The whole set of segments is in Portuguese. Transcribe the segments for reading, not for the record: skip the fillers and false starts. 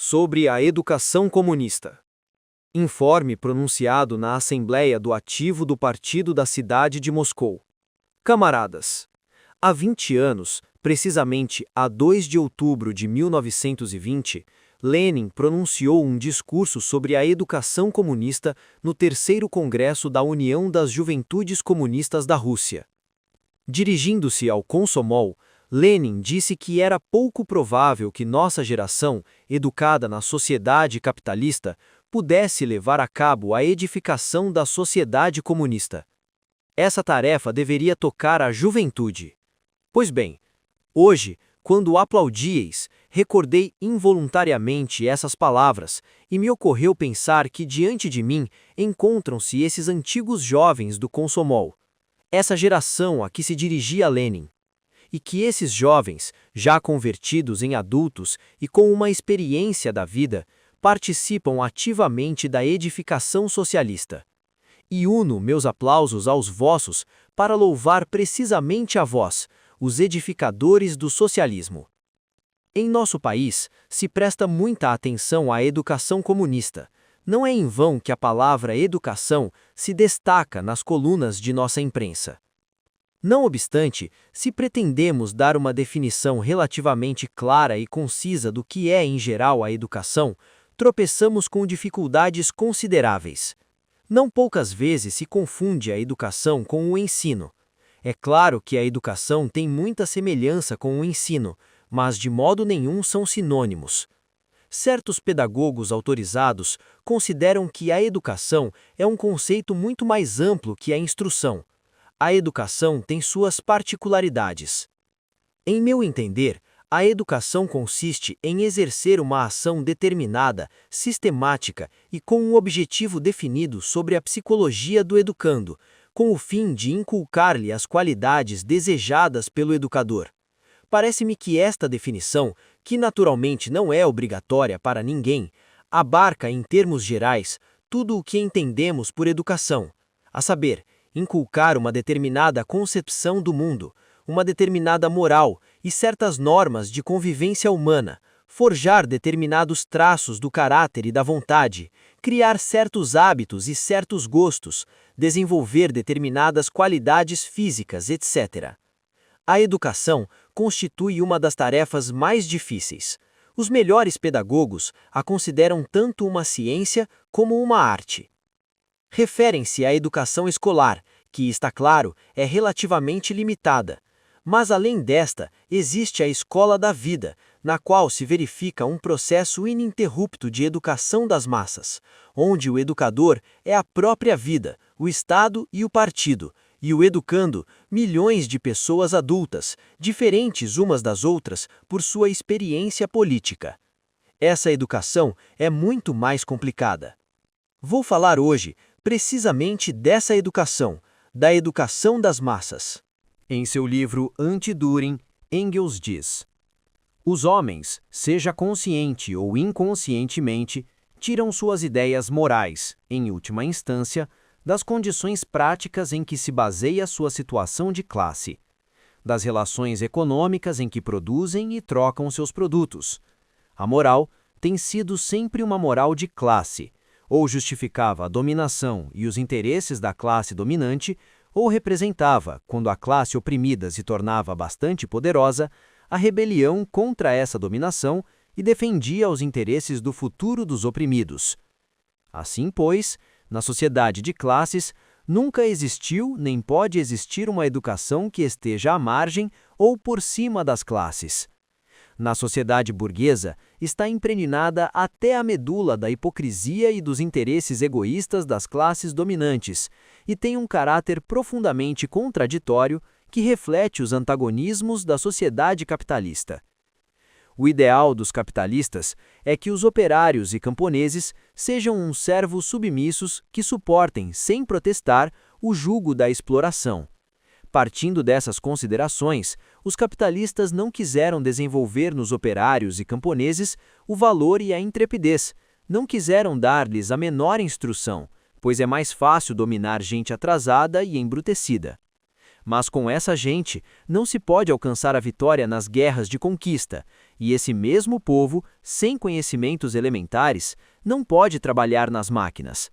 sobre a educação comunista. Informe pronunciado na Assembleia do Ativo do Partido da Cidade de Moscou. Camaradas, há 20 anos, precisamente a 2 de outubro de 1920, Lenin pronunciou um discurso sobre a educação comunista no terceiro Congresso da União das Juventudes Comunistas da Rússia. Dirigindo-se ao Komsomol, Lenin disse que era pouco provável que nossa geração, educada na sociedade capitalista, pudesse levar a cabo a edificação da sociedade comunista. Essa tarefa deveria tocar à juventude. Pois bem, hoje, quando aplaudieis, recordei involuntariamente essas palavras e me ocorreu pensar que diante de mim encontram-se esses antigos jovens do Komsomol, essa geração a que se dirigia Lenin. E que esses jovens, já convertidos em adultos e com uma experiência da vida, participam ativamente da edificação socialista. E uno meus aplausos aos vossos para louvar precisamente a vós, os edificadores do socialismo. Em nosso país, se presta muita atenção à educação comunista. Não é em vão que a palavra educação se destaca nas colunas de nossa imprensa. Não obstante, se pretendemos dar uma definição relativamente clara e concisa do que é em geral a educação, tropeçamos com dificuldades consideráveis. Não poucas vezes se confunde a educação com o ensino. É claro que a educação tem muita semelhança com o ensino, mas de modo nenhum são sinônimos. Certos pedagogos autorizados consideram que a educação é um conceito muito mais amplo que a instrução. A educação tem suas particularidades. Em meu entender, a educação consiste em exercer uma ação determinada, sistemática e com um objetivo definido sobre a psicologia do educando, com o fim de inculcar-lhe as qualidades desejadas pelo educador. Parece-me que esta definição, que naturalmente não é obrigatória para ninguém, abarca em termos gerais tudo o que entendemos por educação, a saber, inculcar uma determinada concepção do mundo, uma determinada moral e certas normas de convivência humana, forjar determinados traços do caráter e da vontade, criar certos hábitos e certos gostos, desenvolver determinadas qualidades físicas, etc. A educação constitui uma das tarefas mais difíceis. Os melhores pedagogos a consideram tanto uma ciência como uma arte. Referem-se à educação escolar, que, está claro, é relativamente limitada. Mas além desta, existe a escola da vida, na qual se verifica um processo ininterrupto de educação das massas, onde o educador é a própria vida, o Estado e o partido, e o educando, milhões de pessoas adultas, diferentes umas das outras por sua experiência política. Essa educação é muito mais complicada. Vou falar hoje, precisamente dessa educação, da educação das massas. Em seu livro Anti-Düring, Engels diz: os homens, seja consciente ou inconscientemente, tiram suas ideias morais, em última instância, das condições práticas em que se baseia sua situação de classe, das relações econômicas em que produzem e trocam seus produtos. A moral tem sido sempre uma moral de classe, ou justificava a dominação e os interesses da classe dominante, ou representava, quando a classe oprimida se tornava bastante poderosa, a rebelião contra essa dominação e defendia os interesses do futuro dos oprimidos. Assim, pois, na sociedade de classes, nunca existiu nem pode existir uma educação que esteja à margem ou por cima das classes. Na sociedade burguesa, está impregnada até a medula da hipocrisia e dos interesses egoístas das classes dominantes, e tem um caráter profundamente contraditório que reflete os antagonismos da sociedade capitalista. O ideal dos capitalistas é que os operários e camponeses sejam uns servos submissos que suportem, sem protestar, o jugo da exploração. Partindo dessas considerações, os capitalistas não quiseram desenvolver nos operários e camponeses o valor e a intrepidez, não quiseram dar-lhes a menor instrução, pois é mais fácil dominar gente atrasada e embrutecida. Mas com essa gente não se pode alcançar a vitória nas guerras de conquista, E esse mesmo povo, sem conhecimentos elementares, não pode trabalhar nas máquinas.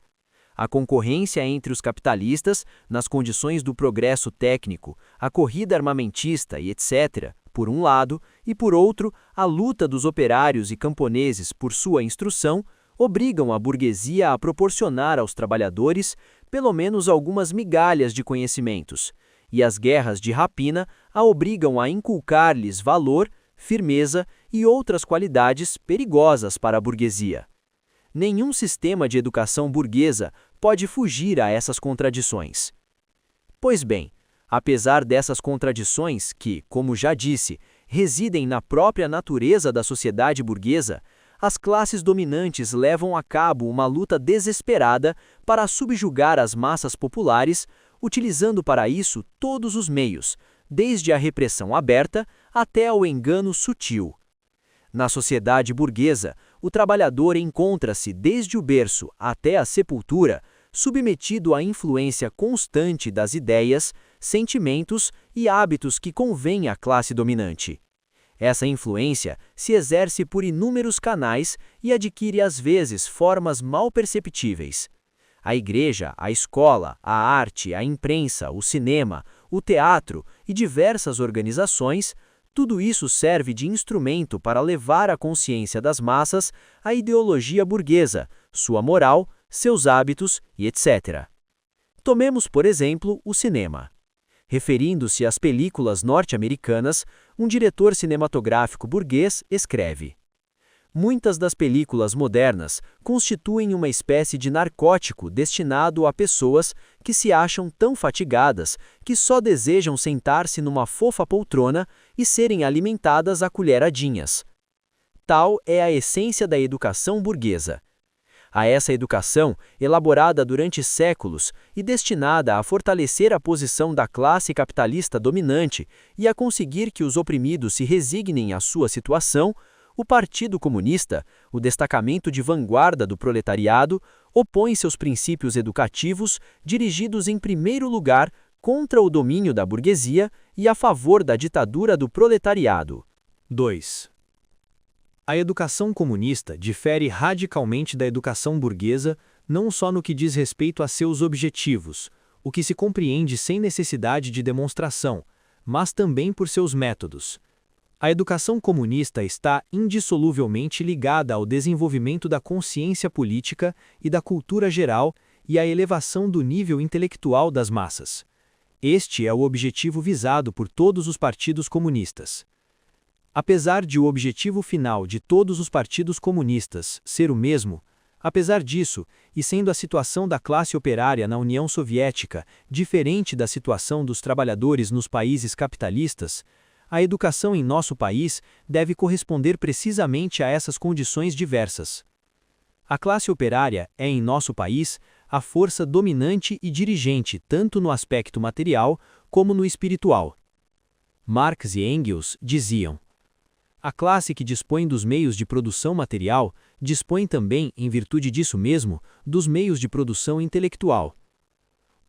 A concorrência entre os capitalistas, nas condições do progresso técnico, a corrida armamentista e etc., por um lado, e por outro, a luta dos operários e camponeses por sua instrução, obrigam a burguesia a proporcionar aos trabalhadores pelo menos algumas migalhas de conhecimentos, e as guerras de rapina a obrigam a inculcar-lhes valor, firmeza e outras qualidades perigosas para a burguesia. Nenhum sistema de educação burguesa pode fugir a essas contradições. Pois bem, apesar dessas contradições que, como já disse, residem na própria natureza da sociedade burguesa, as classes dominantes levam a cabo uma luta desesperada para subjugar as massas populares, utilizando para isso todos os meios, desde a repressão aberta até ao engano sutil. Na sociedade burguesa, o trabalhador encontra-se desde o berço até a sepultura, submetido à influência constante das ideias, sentimentos e hábitos que convêm à classe dominante. Essa influência se exerce por inúmeros canais e adquire às vezes formas mal perceptíveis. A igreja, a escola, a arte, a imprensa, o cinema, o teatro e diversas organizações, tudo isso serve de instrumento para levar à consciência das massas a ideologia burguesa, sua moral, seus hábitos e etc. Tomemos, por exemplo, o cinema. Referindo-se às películas norte-americanas, um diretor cinematográfico burguês escreve: muitas das películas modernas constituem uma espécie de narcótico destinado a pessoas que se acham tão fatigadas que só desejam sentar-se numa fofa poltrona e serem alimentadas a colheradinhas. Tal é a essência da educação burguesa. A essa educação, elaborada durante séculos e destinada a fortalecer a posição da classe capitalista dominante e a conseguir que os oprimidos se resignem à sua situação, o Partido Comunista, o destacamento de vanguarda do proletariado, opõe seus princípios educativos dirigidos em primeiro lugar contra o domínio da burguesia e a favor da ditadura do proletariado. 2. A educação comunista difere radicalmente da educação burguesa, não só no que diz respeito a seus objetivos, o que se compreende sem necessidade de demonstração, mas também por seus métodos. A educação comunista está indissoluvelmente ligada ao desenvolvimento da consciência política e da cultura geral e à elevação do nível intelectual das massas. Este é o objetivo visado por todos os partidos comunistas. Apesar de o objetivo final de todos os partidos comunistas ser o mesmo, apesar disso, e sendo a situação da classe operária na União Soviética diferente da situação dos trabalhadores nos países capitalistas, a educação em nosso país deve corresponder precisamente a essas condições diversas. A classe operária é, em nosso país, a força dominante e dirigente tanto no aspecto material como no espiritual. Marx e Engels diziam: a classe que dispõe dos meios de produção material, dispõe também, em virtude disso mesmo, dos meios de produção intelectual.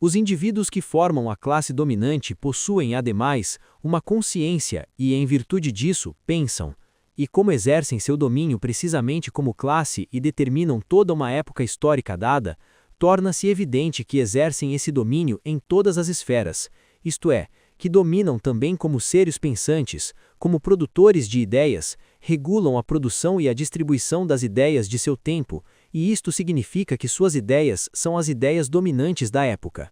Os indivíduos que formam a classe dominante possuem, ademais, uma consciência e, em virtude disso, pensam, e como exercem seu domínio precisamente como classe e determinam toda uma época histórica dada, torna-se evidente que exercem esse domínio em todas as esferas, isto é, que dominam também como seres pensantes, como produtores de ideias, regulam a produção e a distribuição das ideias de seu tempo, e isto significa que suas ideias são as ideias dominantes da época.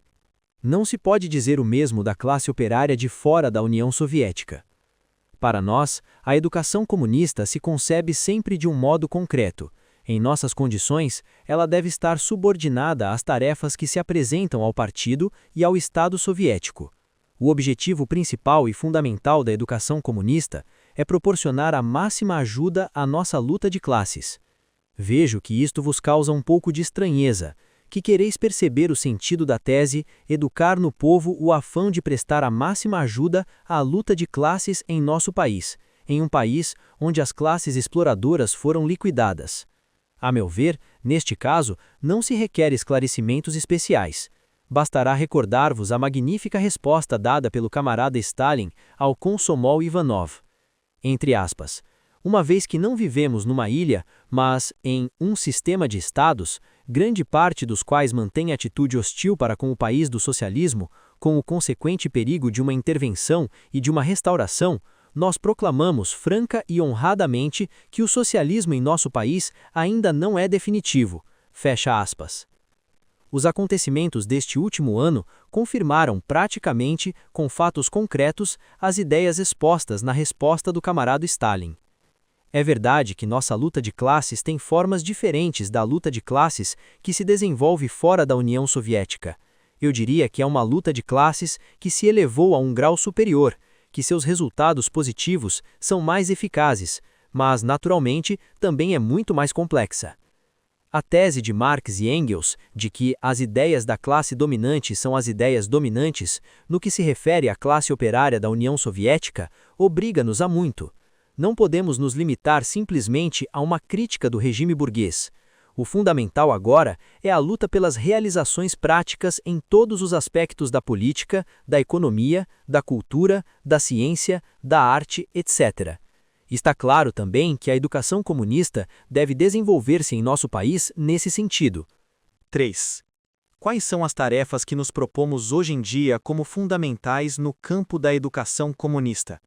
Não se pode dizer o mesmo da classe operária de fora da União Soviética. Para nós, a educação comunista se concebe sempre de um modo concreto. Em nossas condições, ela deve estar subordinada às tarefas que se apresentam ao partido e ao Estado soviético. O objetivo principal e fundamental da educação comunista é proporcionar a máxima ajuda à nossa luta de classes. Vejo que isto vos causa um pouco de estranheza, que quereis perceber o sentido da tese educar no povo o afã de prestar a máxima ajuda à luta de classes em nosso país, em um país onde as classes exploradoras foram liquidadas. A meu ver, neste caso, não se requer esclarecimentos especiais. Bastará recordar-vos a magnífica resposta dada pelo camarada Stalin ao Komsomol Ivanov. Entre aspas, Uma vez que não vivemos numa ilha, mas em um sistema de estados, grande parte dos quais mantém atitude hostil para com o país do socialismo, com o consequente perigo de uma intervenção e de uma restauração, nós proclamamos franca e honradamente que o socialismo em nosso país ainda não é definitivo. Fecha aspas. Os acontecimentos deste último ano confirmaram praticamente, com fatos concretos, as ideias expostas na resposta do camarada Stalin. É verdade que nossa luta de classes tem formas diferentes da luta de classes que se desenvolve fora da União Soviética. Eu diria que é uma luta de classes que se elevou a um grau superior, que seus resultados positivos são mais eficazes, mas, naturalmente, também é muito mais complexa. A tese de Marx e Engels de que as ideias da classe dominante são as ideias dominantes, no que se refere à classe operária da União Soviética, obriga-nos a muito. Não podemos nos limitar simplesmente a uma crítica do regime burguês. O fundamental agora é a luta pelas realizações práticas em todos os aspectos da política, da economia, da cultura, da ciência, da arte, etc. Está claro também que a educação comunista deve desenvolver-se em nosso país nesse sentido. 3. Quais são as tarefas que nos propomos hoje em dia como fundamentais no campo da educação comunista?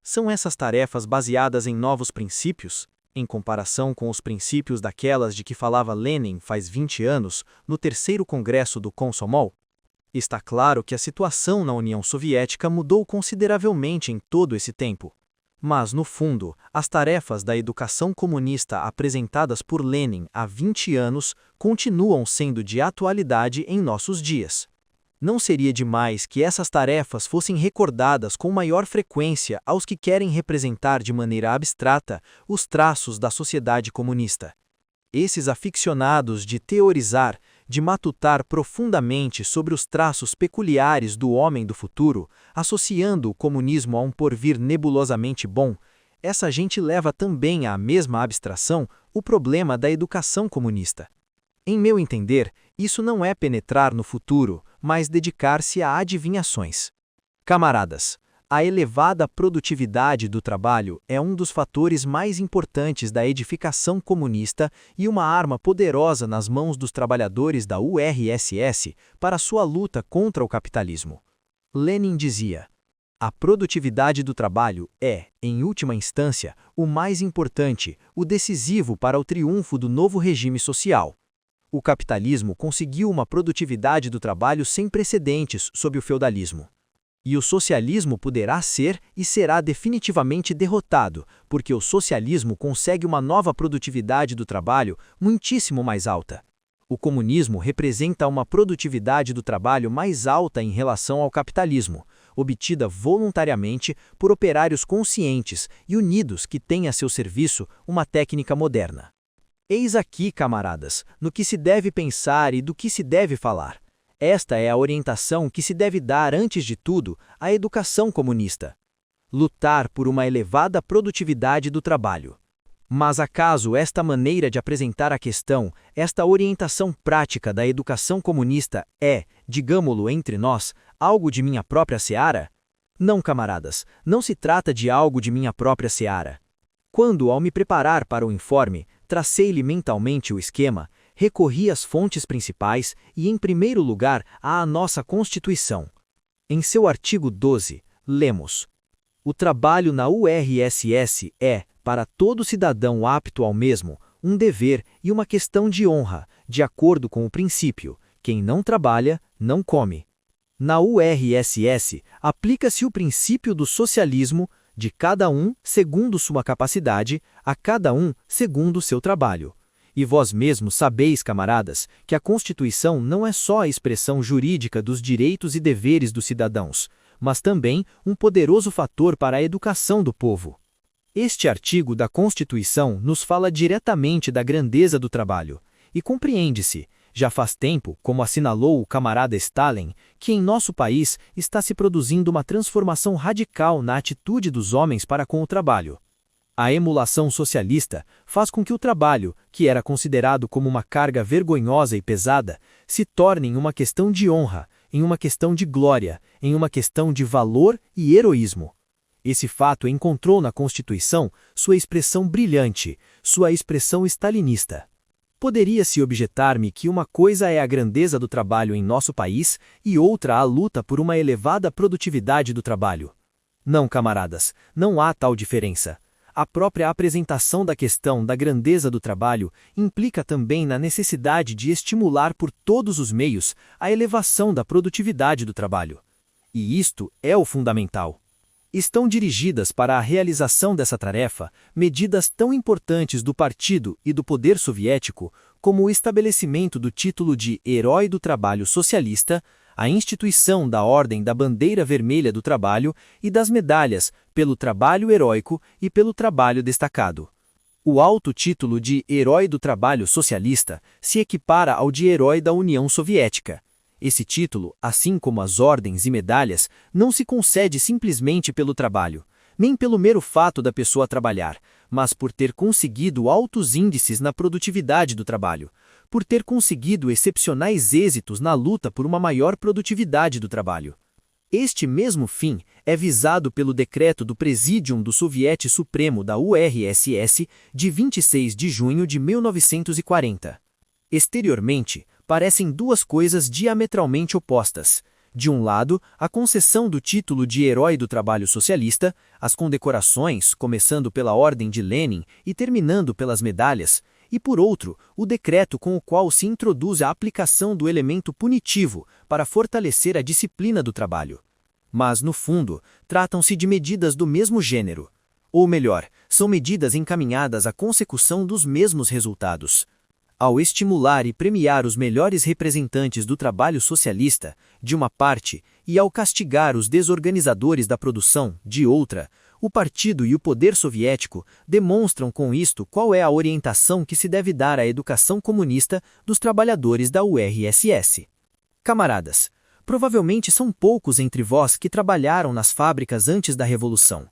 São essas tarefas baseadas em novos princípios, em comparação com os princípios daquelas de que falava Lenin faz 20 anos, no terceiro congresso do Komsomol? Está claro que a situação na União Soviética mudou consideravelmente em todo esse tempo. Mas, no fundo, as tarefas da educação comunista apresentadas por Lenin há 20 anos continuam sendo de atualidade em nossos dias. Não seria demais que essas tarefas fossem recordadas com maior frequência aos que querem representar de maneira abstrata os traços da sociedade comunista. Esses aficionados de teorizar, de matutar profundamente sobre os traços peculiares do homem do futuro, associando o comunismo a um porvir nebulosamente bom, essa gente leva também à mesma abstração o problema da educação comunista. Em meu entender, isso não é penetrar no futuro, mas dedicar-se a adivinhações. Camaradas, a elevada produtividade do trabalho é um dos fatores mais importantes da edificação comunista e uma arma poderosa nas mãos dos trabalhadores da URSS para sua luta contra o capitalismo. Lenin dizia: a produtividade do trabalho é, em última instância, o mais importante, o decisivo para o triunfo do novo regime social. O capitalismo conseguiu uma produtividade do trabalho sem precedentes sob o feudalismo. E o socialismo poderá ser e será definitivamente derrotado, porque o socialismo consegue uma nova produtividade do trabalho muitíssimo mais alta. O comunismo representa uma produtividade do trabalho mais alta em relação ao capitalismo, obtida voluntariamente por operários conscientes e unidos que têm a seu serviço uma técnica moderna. Eis aqui, camaradas, no que se deve pensar e do que se deve falar. Esta é a orientação que se deve dar, antes de tudo, à educação comunista. Lutar por uma elevada produtividade do trabalho. Mas acaso esta maneira de apresentar a questão, esta orientação prática da educação comunista é, digamo-lo entre nós, algo de minha própria seara? Não, camaradas, não se trata de algo de minha própria seara. Quando, ao me preparar para o informe, tracei-lhe mentalmente o esquema, recorri às fontes principais e, em primeiro lugar, à nossa Constituição. Em seu artigo 12, lemos: o trabalho na URSS é, para todo cidadão apto ao mesmo, um dever e uma questão de honra, de acordo com o princípio: quem não trabalha, não come. Na URSS, aplica-se o princípio do socialismo, de cada um segundo sua capacidade, a cada um segundo seu trabalho. E vós mesmos sabeis, camaradas, que a Constituição não é só a expressão jurídica dos direitos e deveres dos cidadãos, mas também um poderoso fator para a educação do povo. Este artigo da Constituição nos fala diretamente da grandeza do trabalho, e compreende-se, já faz tempo, como assinalou o camarada Stalin, que em nosso país está se produzindo uma transformação radical na atitude dos homens para com o trabalho. A emulação socialista faz com que o trabalho, que era considerado como uma carga vergonhosa e pesada, se torne em uma questão de honra, em uma questão de glória, em uma questão de valor e heroísmo. Esse fato encontrou na Constituição sua expressão brilhante, sua expressão stalinista. Poderia-se objetar-me que uma coisa é a grandeza do trabalho em nosso país e outra a luta por uma elevada produtividade do trabalho. Não, camaradas, não há tal diferença. A própria apresentação da questão da grandeza do trabalho implica também na necessidade de estimular por todos os meios a elevação da produtividade do trabalho. E isto é o fundamental. Estão dirigidas para a realização dessa tarefa medidas tão importantes do partido e do poder soviético como o estabelecimento do título de Herói do Trabalho Socialista, a instituição da Ordem da Bandeira Vermelha do Trabalho e das medalhas pelo trabalho heróico e pelo trabalho destacado. O alto título de Herói do Trabalho Socialista se equipara ao de Herói da União Soviética. Esse título, assim como as ordens e medalhas, não se concede simplesmente pelo trabalho, nem pelo mero fato da pessoa trabalhar, mas por ter conseguido altos índices na produtividade do trabalho, por ter conseguido excepcionais êxitos na luta por uma maior produtividade do trabalho. Este mesmo fim é visado pelo decreto do Presídium do Soviete Supremo da URSS de 26 de junho de 1940. Exteriormente, parecem duas coisas diametralmente opostas. De um lado, a concessão do título de Herói do Trabalho Socialista, as condecorações, começando pela Ordem de Lenin e terminando pelas medalhas, e por outro, o decreto com o qual se introduz a aplicação do elemento punitivo para fortalecer a disciplina do trabalho. Mas, no fundo, tratam-se de medidas do mesmo gênero. Ou melhor, são medidas encaminhadas à consecução dos mesmos resultados. Ao estimular e premiar os melhores representantes do trabalho socialista, de uma parte, e ao castigar os desorganizadores da produção, de outra, o partido e o poder soviético demonstram com isto qual é a orientação que se deve dar à educação comunista dos trabalhadores da URSS. Camaradas, provavelmente são poucos entre vós que trabalharam nas fábricas antes da Revolução.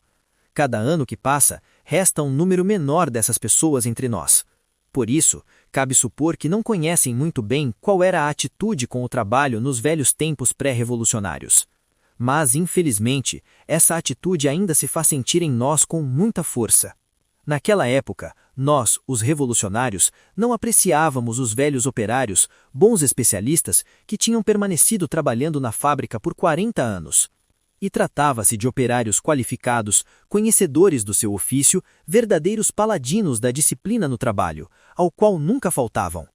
Cada ano que passa, resta um número menor dessas pessoas entre nós. Por isso, cabe supor que não conhecem muito bem qual era a atitude com o trabalho nos velhos tempos pré-revolucionários. Mas, infelizmente, essa atitude ainda se faz sentir em nós com muita força. Naquela época, nós, os revolucionários, não apreciávamos os velhos operários, bons especialistas, que tinham permanecido trabalhando na fábrica por 40 anos. E tratava-se de operários qualificados, conhecedores do seu ofício, verdadeiros paladinos da disciplina no trabalho, ao qual nunca faltavam.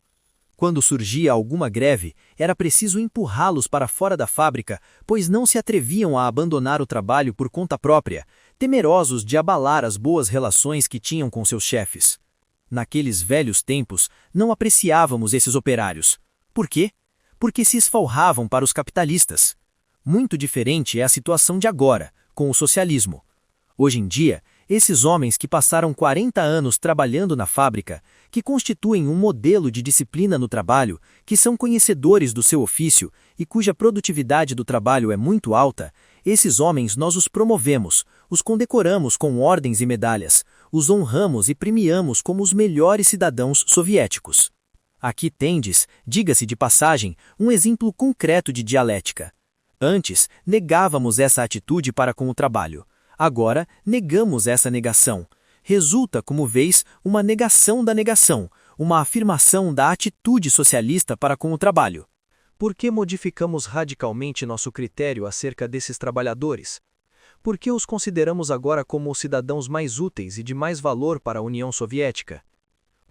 Quando surgia alguma greve, era preciso empurrá-los para fora da fábrica, pois não se atreviam a abandonar o trabalho por conta própria, temerosos de abalar as boas relações que tinham com seus chefes. Naqueles velhos tempos, não apreciávamos esses operários. Por quê? Porque se esforravam para os capitalistas. Muito diferente é a situação de agora, com o socialismo. Hoje em dia, esses homens que passaram 40 anos trabalhando na fábrica, que constituem um modelo de disciplina no trabalho, que são conhecedores do seu ofício e cuja produtividade do trabalho é muito alta, esses homens nós os promovemos, os condecoramos com ordens e medalhas, os honramos e premiamos como os melhores cidadãos soviéticos. Aqui tendes, diga-se de passagem, um exemplo concreto de dialética. Antes, negávamos essa atitude para com o trabalho. Agora, negamos essa negação. Resulta, como vês, uma negação da negação, uma afirmação da atitude socialista para com o trabalho. Por que modificamos radicalmente nosso critério acerca desses trabalhadores? Por que os consideramos agora como os cidadãos mais úteis e de mais valor para a União Soviética?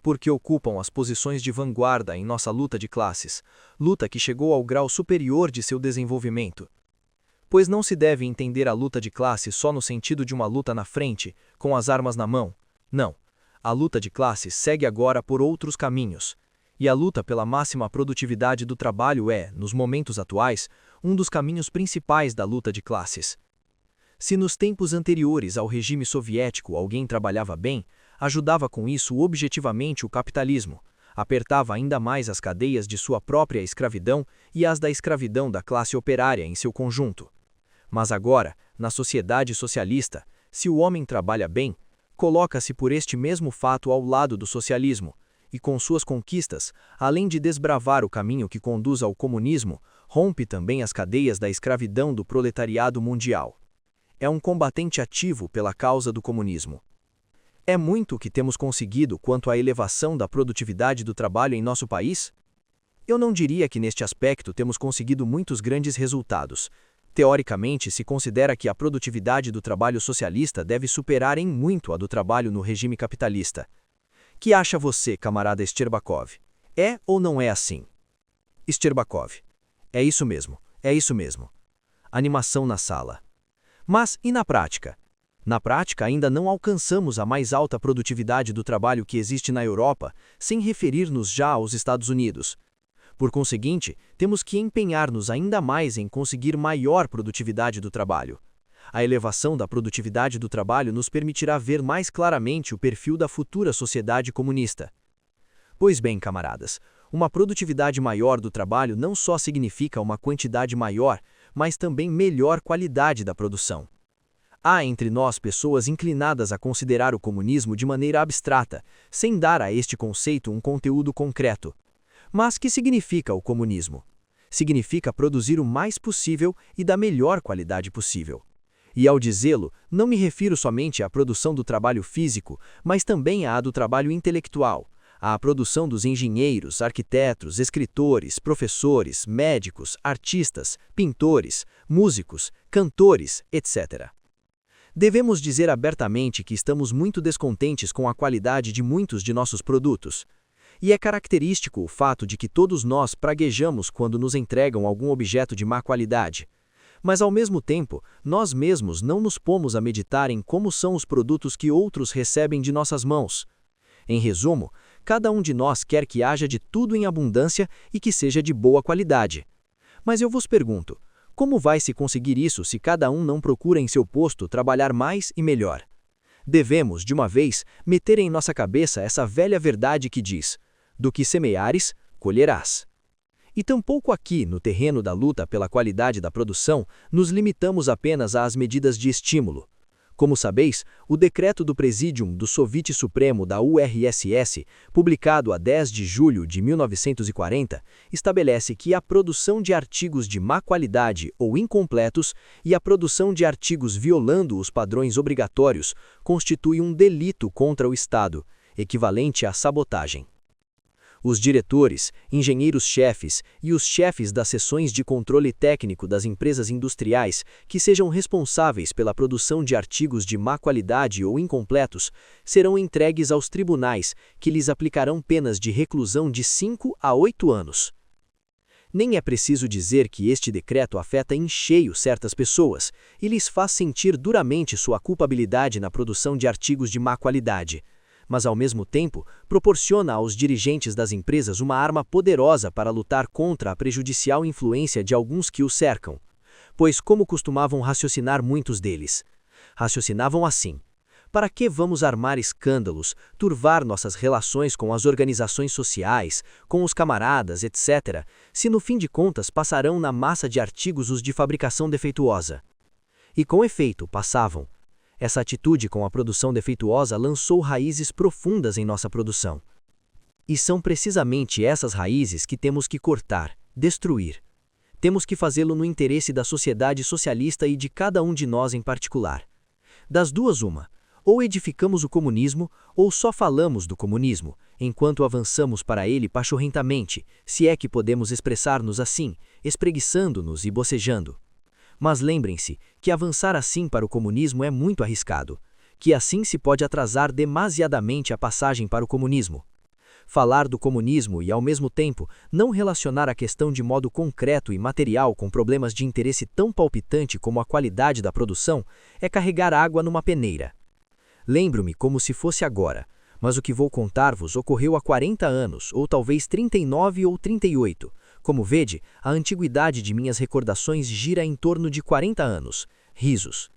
Porque ocupam as posições de vanguarda em nossa luta de classes, luta que chegou ao grau superior de seu desenvolvimento. Pois não se deve entender a luta de classes só no sentido de uma luta na frente, com as armas na mão. Não. A luta de classes segue agora por outros caminhos. E a luta pela máxima produtividade do trabalho é, nos momentos atuais, um dos caminhos principais da luta de classes. Se nos tempos anteriores ao regime soviético alguém trabalhava bem, ajudava com isso objetivamente o capitalismo, apertava ainda mais as cadeias de sua própria escravidão e as da escravidão da classe operária em seu conjunto. Mas agora, na sociedade socialista, se o homem trabalha bem, coloca-se por este mesmo fato ao lado do socialismo, e com suas conquistas, além de desbravar o caminho que conduz ao comunismo, rompe também as cadeias da escravidão do proletariado mundial. é um combatente ativo pela causa do comunismo. É muito o que temos conseguido quanto à elevação da produtividade do trabalho em nosso país? Eu não diria que neste aspecto temos conseguido muitos grandes resultados. Teoricamente, se considera que a produtividade do trabalho socialista deve superar em muito a do trabalho no regime capitalista. Que acha você, camarada Shcherbakov? É ou não é assim? Shcherbakov. É isso mesmo, é isso mesmo. Animação na sala. Mas e na prática? Na prática, ainda não alcançamos a mais alta produtividade do trabalho que existe na Europa, sem referir-nos já aos Estados Unidos. Por conseguinte, temos que empenhar-nos ainda mais em conseguir maior produtividade do trabalho. A elevação da produtividade do trabalho nos permitirá ver mais claramente o perfil da futura sociedade comunista. Pois bem, camaradas, uma produtividade maior do trabalho não só significa uma quantidade maior, mas também melhor qualidade da produção. Há entre nós pessoas inclinadas a considerar o comunismo de maneira abstrata, sem dar a este conceito um conteúdo concreto. Mas que significa o comunismo? Significa produzir o mais possível e da melhor qualidade possível. E ao dizê-lo, não me refiro somente à produção do trabalho físico, mas também à do trabalho intelectual, à produção dos engenheiros, arquitetos, escritores, professores, médicos, artistas, pintores, músicos, cantores, etc. Devemos dizer abertamente que estamos muito descontentes com a qualidade de muitos de nossos produtos. E é característico o fato de que todos nós praguejamos quando nos entregam algum objeto de má qualidade. Mas ao mesmo tempo, nós mesmos não nos pomos a meditar em como são os produtos que outros recebem de nossas mãos. Em resumo, cada um de nós quer que haja de tudo em abundância e que seja de boa qualidade. Mas eu vos pergunto, como vai se conseguir isso se cada um não procura em seu posto trabalhar mais e melhor? Devemos, de uma vez, meter em nossa cabeça essa velha verdade que diz: do que semeares, colherás. E tampouco aqui, no terreno da luta pela qualidade da produção, nos limitamos apenas às medidas de estímulo. Como sabeis, o decreto do Presídium do Soviet Supremo da URSS, publicado a 10 de julho de 1940, estabelece que a produção de artigos de má qualidade ou incompletos e a produção de artigos violando os padrões obrigatórios constitui um delito contra o Estado, equivalente à sabotagem. Os diretores, engenheiros-chefes e os chefes das seções de controle técnico das empresas industriais que sejam responsáveis pela produção de artigos de má qualidade ou incompletos serão entregues aos tribunais, que lhes aplicarão penas de reclusão de 5 a 8 anos. Nem é preciso dizer que este decreto afeta em cheio certas pessoas e lhes faz sentir duramente sua culpabilidade na produção de artigos de má qualidade, mas ao mesmo tempo proporciona aos dirigentes das empresas uma arma poderosa para lutar contra a prejudicial influência de alguns que os cercam. Pois como costumavam raciocinar muitos deles? Raciocinavam assim: para que vamos armar escândalos, turvar nossas relações com as organizações sociais, com os camaradas, etc., se no fim de contas passarão na massa de artigos os de fabricação defeituosa? E com efeito, passavam. Essa atitude com a produção defeituosa lançou raízes profundas em nossa produção. E são precisamente essas raízes que temos que cortar, destruir. Temos que fazê-lo no interesse da sociedade socialista e de cada um de nós em particular. Das duas uma, ou edificamos o comunismo, ou só falamos do comunismo, enquanto avançamos para ele pachorrentamente, se é que podemos expressar-nos assim, espreguiçando-nos e bocejando. Mas lembrem-se que avançar assim para o comunismo é muito arriscado, que assim se pode atrasar demasiadamente a passagem para o comunismo. Falar do comunismo e, ao mesmo tempo, não relacionar a questão de modo concreto e material com problemas de interesse tão palpitante como a qualidade da produção é carregar água numa peneira. Lembro-me como se fosse agora, mas o que vou contar-vos ocorreu há 40 anos, ou talvez 39 ou 38. Como vede, a antiguidade de minhas recordações gira em torno de 40 anos. Risos.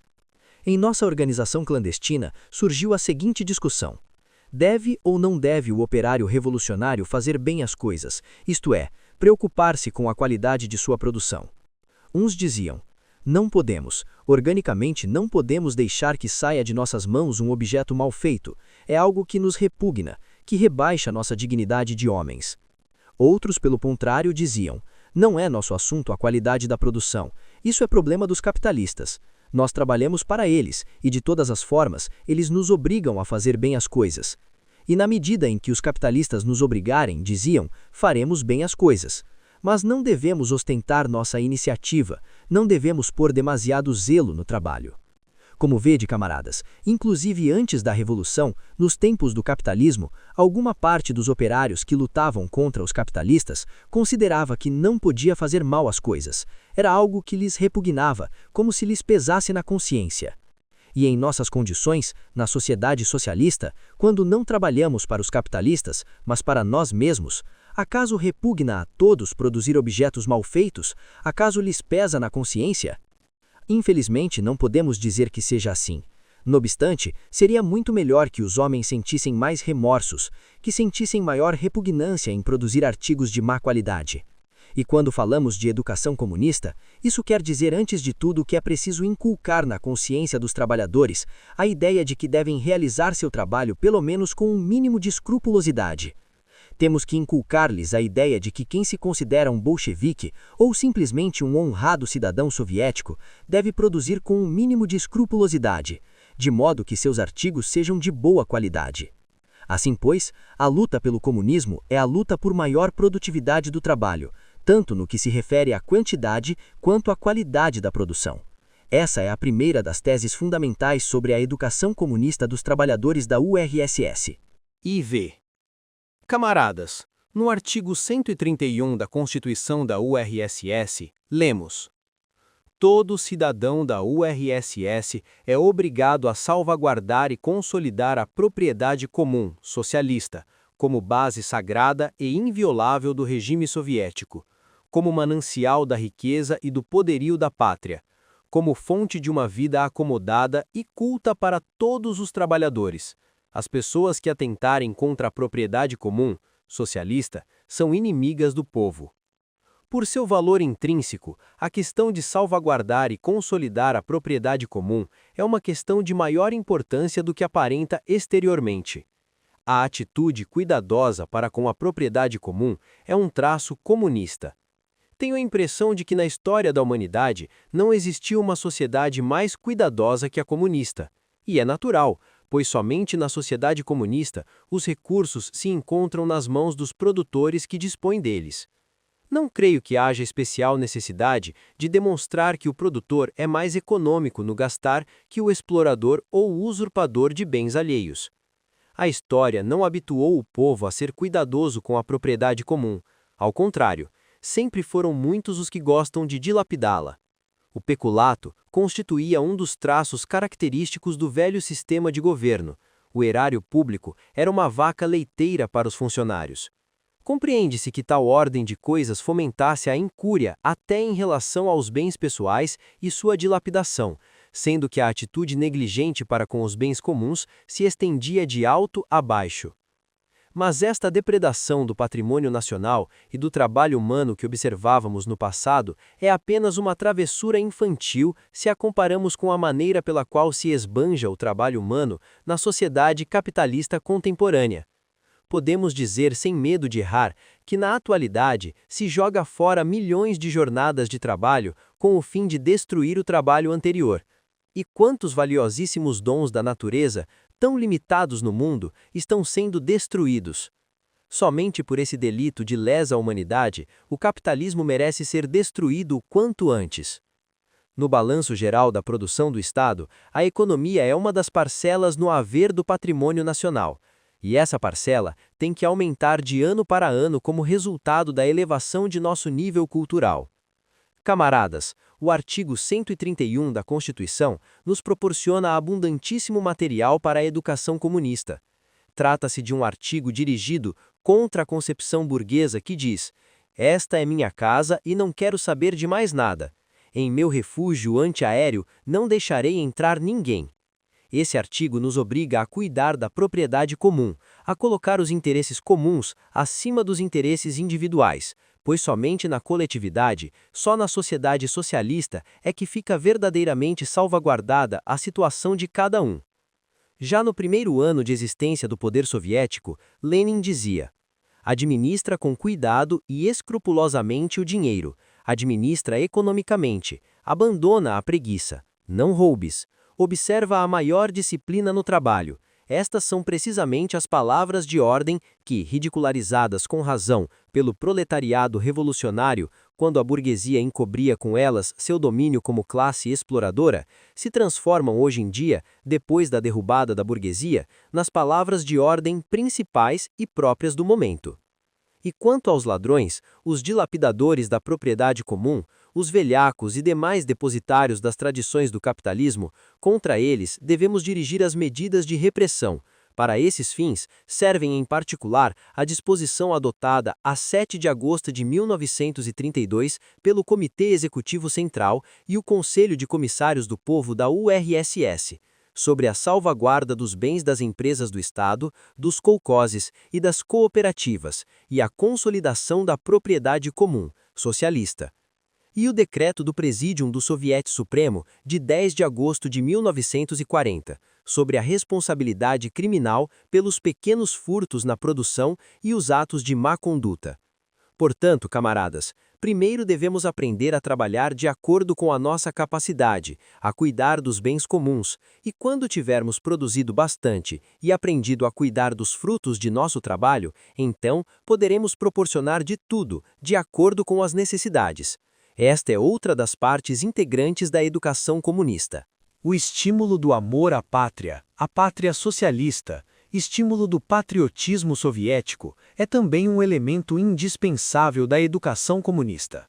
Em nossa organização clandestina surgiu a seguinte discussão: deve ou não deve o operário revolucionário fazer bem as coisas, isto é, preocupar-se com a qualidade de sua produção? Uns diziam: não podemos, organicamente não podemos deixar que saia de nossas mãos um objeto mal feito, é algo que nos repugna, que rebaixa nossa dignidade de homens. Outros, pelo contrário, diziam: não é nosso assunto a qualidade da produção, isso é problema dos capitalistas. Nós trabalhamos para eles, e de todas as formas, eles nos obrigam a fazer bem as coisas. E na medida em que os capitalistas nos obrigarem, diziam, faremos bem as coisas. Mas não devemos ostentar nossa iniciativa, não devemos pôr demasiado zelo no trabalho. Como vede, camaradas, inclusive antes da Revolução, nos tempos do capitalismo, alguma parte dos operários que lutavam contra os capitalistas considerava que não podia fazer mal às coisas. Era algo que lhes repugnava, como se lhes pesasse na consciência. E em nossas condições, na sociedade socialista, quando não trabalhamos para os capitalistas, mas para nós mesmos, acaso repugna a todos produzir objetos mal feitos? Acaso lhes pesa na consciência? Infelizmente, não podemos dizer que seja assim. No obstante, seria muito melhor que os homens sentissem mais remorsos, que sentissem maior repugnância em produzir artigos de má qualidade. E quando falamos de educação comunista, isso quer dizer antes de tudo que é preciso inculcar na consciência dos trabalhadores a ideia de que devem realizar seu trabalho pelo menos com um mínimo de escrupulosidade. Temos que inculcar-lhes a ideia de que quem se considera um bolchevique ou simplesmente um honrado cidadão soviético deve produzir com um mínimo de escrupulosidade, de modo que seus artigos sejam de boa qualidade. Assim, pois, a luta pelo comunismo é a luta por maior produtividade do trabalho, tanto no que se refere à quantidade quanto à qualidade da produção. Essa é a primeira das teses fundamentais sobre a educação comunista dos trabalhadores da URSS. IV. Camaradas, no artigo 131 da Constituição da URSS, lemos: todo cidadão da URSS é obrigado a salvaguardar e consolidar a propriedade comum, socialista, como base sagrada e inviolável do regime soviético, como manancial da riqueza e do poderio da pátria, como fonte de uma vida acomodada e culta para todos os trabalhadores. As pessoas que atentarem contra a propriedade comum, socialista, são inimigas do povo. Por seu valor intrínseco, a questão de salvaguardar e consolidar a propriedade comum é uma questão de maior importância do que aparenta exteriormente. A atitude cuidadosa para com a propriedade comum é um traço comunista. Tenho a impressão de que na história da humanidade não existiu uma sociedade mais cuidadosa que a comunista. E é natural, pois somente na sociedade comunista os recursos se encontram nas mãos dos produtores que dispõem deles. Não creio que haja especial necessidade de demonstrar que o produtor é mais econômico no gastar que o explorador ou usurpador de bens alheios. A história não habituou o povo a ser cuidadoso com a propriedade comum. Ao contrário, sempre foram muitos os que gostam de dilapidá-la. O peculato constituía um dos traços característicos do velho sistema de governo. O erário público era uma vaca leiteira para os funcionários. Compreende-se que tal ordem de coisas fomentasse a incúria até em relação aos bens pessoais e sua dilapidação, sendo que a atitude negligente para com os bens comuns se estendia de alto a baixo. Mas esta depredação do patrimônio nacional e do trabalho humano que observávamos no passado é apenas uma travessura infantil se a comparamos com a maneira pela qual se esbanja o trabalho humano na sociedade capitalista contemporânea. Podemos dizer sem medo de errar que na atualidade se joga fora milhões de jornadas de trabalho com o fim de destruir o trabalho anterior. E quantos valiosíssimos dons da natureza, tão limitados no mundo, estão sendo destruídos? Somente por esse delito de lesa humanidade, o capitalismo merece ser destruído o quanto antes. No balanço geral da produção do Estado, a economia é uma das parcelas no haver do patrimônio nacional. E essa parcela tem que aumentar de ano para ano como resultado da elevação de nosso nível cultural. Camaradas, o artigo 131 da Constituição nos proporciona abundantíssimo material para a educação comunista. Trata-se de um artigo dirigido contra a concepção burguesa que diz: esta é minha casa e não quero saber de mais nada. Em meu refúgio antiaéreo não deixarei entrar ninguém. Esse artigo nos obriga a cuidar da propriedade comum, a colocar os interesses comuns acima dos interesses individuais, pois somente na coletividade, só na sociedade socialista é que fica verdadeiramente salvaguardada a situação de cada um. Já no primeiro ano de existência do poder soviético, Lenin dizia: administra com cuidado e escrupulosamente o dinheiro, administra economicamente, abandona a preguiça. Não roubes. Observa a maior disciplina no trabalho. Estas são precisamente as palavras de ordem que, ridicularizadas com razão pelo proletariado revolucionário, quando a burguesia encobria com elas seu domínio como classe exploradora, se transformam hoje em dia, depois da derrubada da burguesia, nas palavras de ordem principais e próprias do momento. E quanto aos ladrões, os dilapidadores da propriedade comum, os velhacos e demais depositários das tradições do capitalismo, contra eles devemos dirigir as medidas de repressão. Para esses fins, servem em particular a disposição adotada a 7 de agosto de 1932 pelo Comitê Executivo Central e o Conselho de Comissários do Povo da URSS, sobre a salvaguarda dos bens das empresas do Estado, dos colcoses e das cooperativas, e a consolidação da propriedade comum, socialista. E o decreto do Presídium do Soviete Supremo, de 10 de agosto de 1940, sobre a responsabilidade criminal pelos pequenos furtos na produção e os atos de má conduta. Portanto, camaradas, primeiro devemos aprender a trabalhar de acordo com a nossa capacidade, a cuidar dos bens comuns, e quando tivermos produzido bastante e aprendido a cuidar dos frutos de nosso trabalho, então poderemos proporcionar de tudo, de acordo com as necessidades. Esta é outra das partes integrantes da educação comunista. O estímulo do amor à pátria, a pátria socialista, estímulo do patriotismo soviético, é também um elemento indispensável da educação comunista.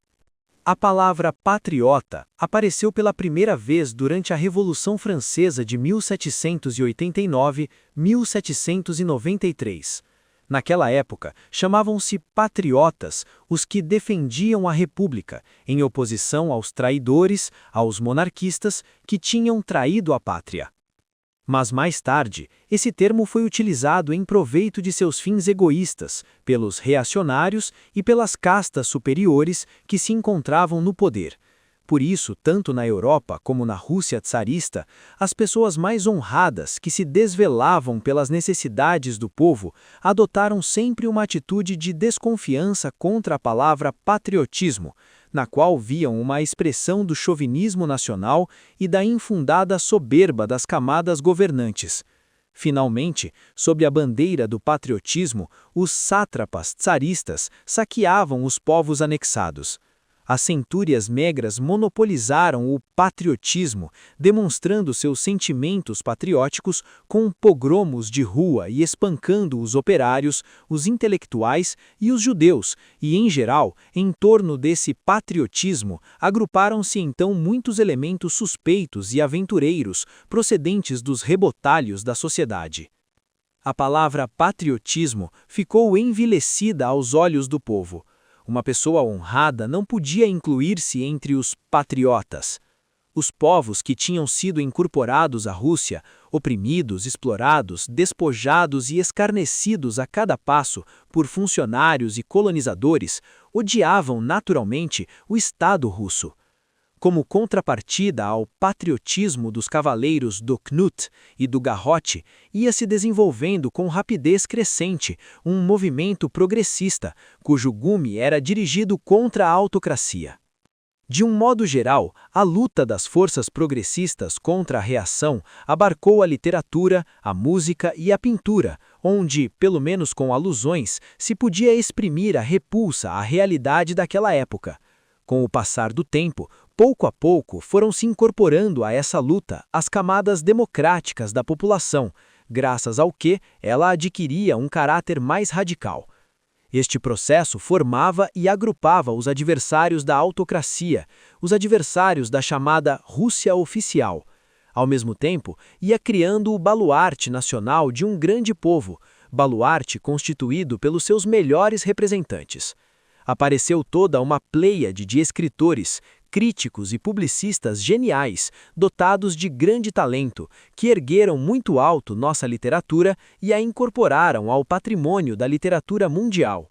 A palavra patriota apareceu pela primeira vez durante a Revolução Francesa de 1789-1793. Naquela época, chamavam-se patriotas os que defendiam a República, em oposição aos traidores, aos monarquistas que tinham traído a pátria. Mas mais tarde, esse termo foi utilizado em proveito de seus fins egoístas, pelos reacionários e pelas castas superiores que se encontravam no poder. Por isso, tanto na Europa como na Rússia tsarista, as pessoas mais honradas que se desvelavam pelas necessidades do povo adotaram sempre uma atitude de desconfiança contra a palavra patriotismo, na qual viam uma expressão do chauvinismo nacional e da infundada soberba das camadas governantes. Finalmente, sob a bandeira do patriotismo, os sátrapas tsaristas saqueavam os povos anexados. As centúrias negras monopolizaram o patriotismo, demonstrando seus sentimentos patrióticos com pogromos de rua e espancando os operários, os intelectuais e os judeus, e, em geral, em torno desse patriotismo, agruparam-se então muitos elementos suspeitos e aventureiros procedentes dos rebotalhos da sociedade. A palavra patriotismo ficou envilecida aos olhos do povo. Uma pessoa honrada não podia incluir-se entre os patriotas. Os povos que tinham sido incorporados à Rússia, oprimidos, explorados, despojados e escarnecidos a cada passo por funcionários e colonizadores, odiavam naturalmente o Estado russo. Como contrapartida ao patriotismo dos cavaleiros do Knut e do Garrote, ia se desenvolvendo com rapidez crescente um movimento progressista, cujo gume era dirigido contra a autocracia. De um modo geral, a luta das forças progressistas contra a reação abarcou a literatura, a música e a pintura, onde, pelo menos com alusões, se podia exprimir a repulsa à realidade daquela época. Com o passar do tempo, pouco a pouco foram se incorporando a essa luta as camadas democráticas da população, graças ao que ela adquiria um caráter mais radical. Este processo formava e agrupava os adversários da autocracia, os adversários da chamada Rússia oficial. Ao mesmo tempo, ia criando o baluarte nacional de um grande povo, baluarte constituído pelos seus melhores representantes. Apareceu toda uma pleiade de escritores, críticos e publicistas geniais, dotados de grande talento, que ergueram muito alto nossa literatura e a incorporaram ao patrimônio da literatura mundial.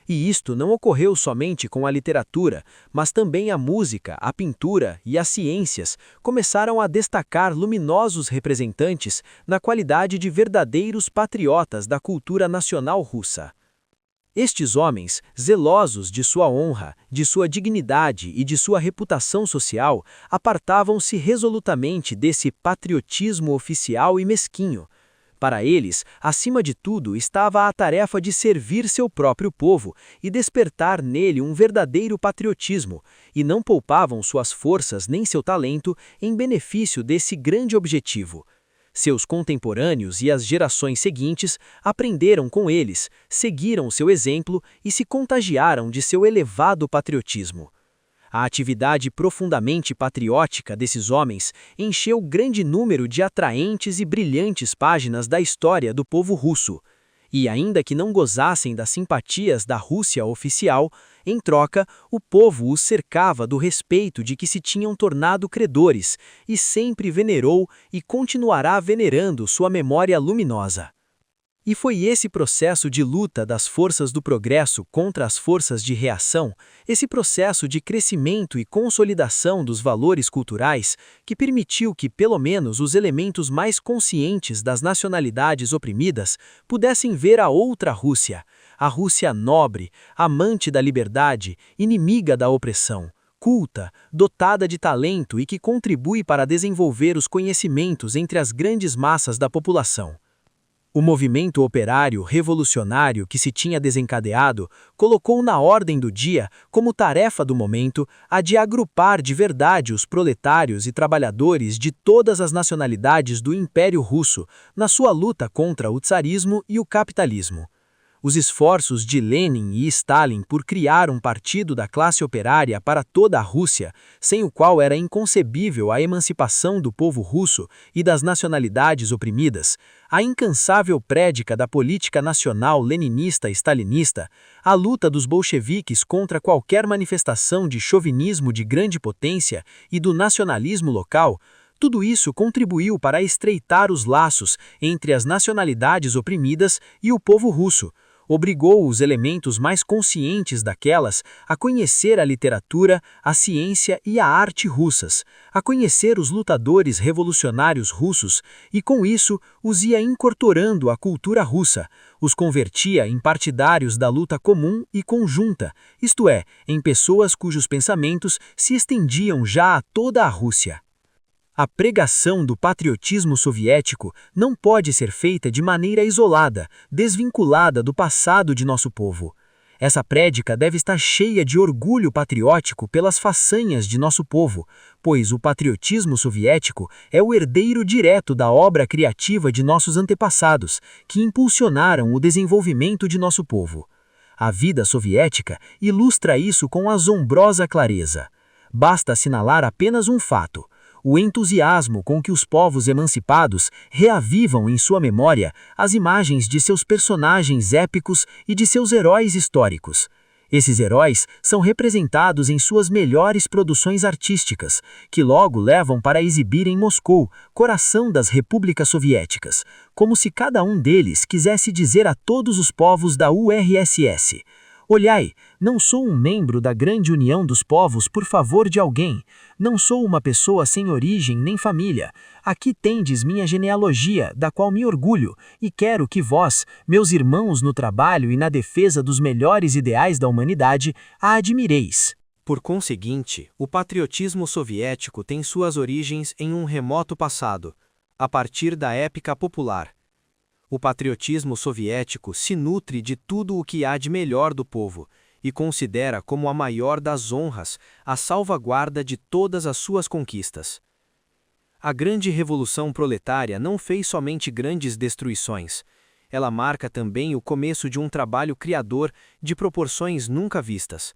E isto não ocorreu somente com a literatura, mas também a música, a pintura e as ciências começaram a destacar luminosos representantes na qualidade de verdadeiros patriotas da cultura nacional russa. Estes homens, zelosos de sua honra, de sua dignidade e de sua reputação social, apartavam-se resolutamente desse patriotismo oficial e mesquinho. Para eles, acima de tudo, estava a tarefa de servir seu próprio povo e despertar nele um verdadeiro patriotismo, e não poupavam suas forças nem seu talento em benefício desse grande objetivo. Seus contemporâneos e as gerações seguintes aprenderam com eles, seguiram seu exemplo e se contagiaram de seu elevado patriotismo. A atividade profundamente patriótica desses homens encheu grande número de atraentes e brilhantes páginas da história do povo russo. E ainda que não gozassem das simpatias da Rússia oficial, em troca, o povo os cercava do respeito de que se tinham tornado credores, e sempre venerou e continuará venerando sua memória luminosa. E foi esse processo de luta das forças do progresso contra as forças de reação, esse processo de crescimento e consolidação dos valores culturais, que permitiu que pelo menos os elementos mais conscientes das nacionalidades oprimidas pudessem ver a outra Rússia, a Rússia nobre, amante da liberdade, inimiga da opressão, culta, dotada de talento e que contribui para desenvolver os conhecimentos entre as grandes massas da população. O movimento operário revolucionário que se tinha desencadeado colocou na ordem do dia, como tarefa do momento, a de agrupar de verdade os proletários e trabalhadores de todas as nacionalidades do Império Russo na sua luta contra o tsarismo e o capitalismo. Os esforços de Lenin e Stalin por criar um partido da classe operária para toda a Rússia, sem o qual era inconcebível a emancipação do povo russo e das nacionalidades oprimidas, a incansável prédica da política nacional leninista-stalinista, a luta dos bolcheviques contra qualquer manifestação de chauvinismo de grande potência e do nacionalismo local, tudo isso contribuiu para estreitar os laços entre as nacionalidades oprimidas e o povo russo, obrigou os elementos mais conscientes daquelas a conhecer a literatura, a ciência e a arte russas, a conhecer os lutadores revolucionários russos e, com isso, os ia incorporando à cultura russa, os convertia em partidários da luta comum e conjunta, isto é, em pessoas cujos pensamentos se estendiam já a toda a Rússia. A pregação do patriotismo soviético não pode ser feita de maneira isolada, desvinculada do passado de nosso povo. Essa prédica deve estar cheia de orgulho patriótico pelas façanhas de nosso povo, pois o patriotismo soviético é o herdeiro direto da obra criativa de nossos antepassados, que impulsionaram o desenvolvimento de nosso povo. A vida soviética ilustra isso com assombrosa clareza. Basta assinalar apenas um fato: o entusiasmo com que os povos emancipados reavivam em sua memória as imagens de seus personagens épicos e de seus heróis históricos. Esses heróis são representados em suas melhores produções artísticas, que logo levam para exibir em Moscou, coração das repúblicas soviéticas, como se cada um deles quisesse dizer a todos os povos da URSS: olhai, não sou um membro da grande união dos povos por favor de alguém, não sou uma pessoa sem origem nem família. Aqui tendes minha genealogia, da qual me orgulho, e quero que vós, meus irmãos no trabalho e na defesa dos melhores ideais da humanidade, a admireis. Por conseguinte, o patriotismo soviético tem suas origens em um remoto passado, a partir da épica popular. O patriotismo soviético se nutre de tudo o que há de melhor do povo e considera como a maior das honras a salvaguarda de todas as suas conquistas. A grande revolução proletária não fez somente grandes destruições, ela marca também o começo de um trabalho criador de proporções nunca vistas.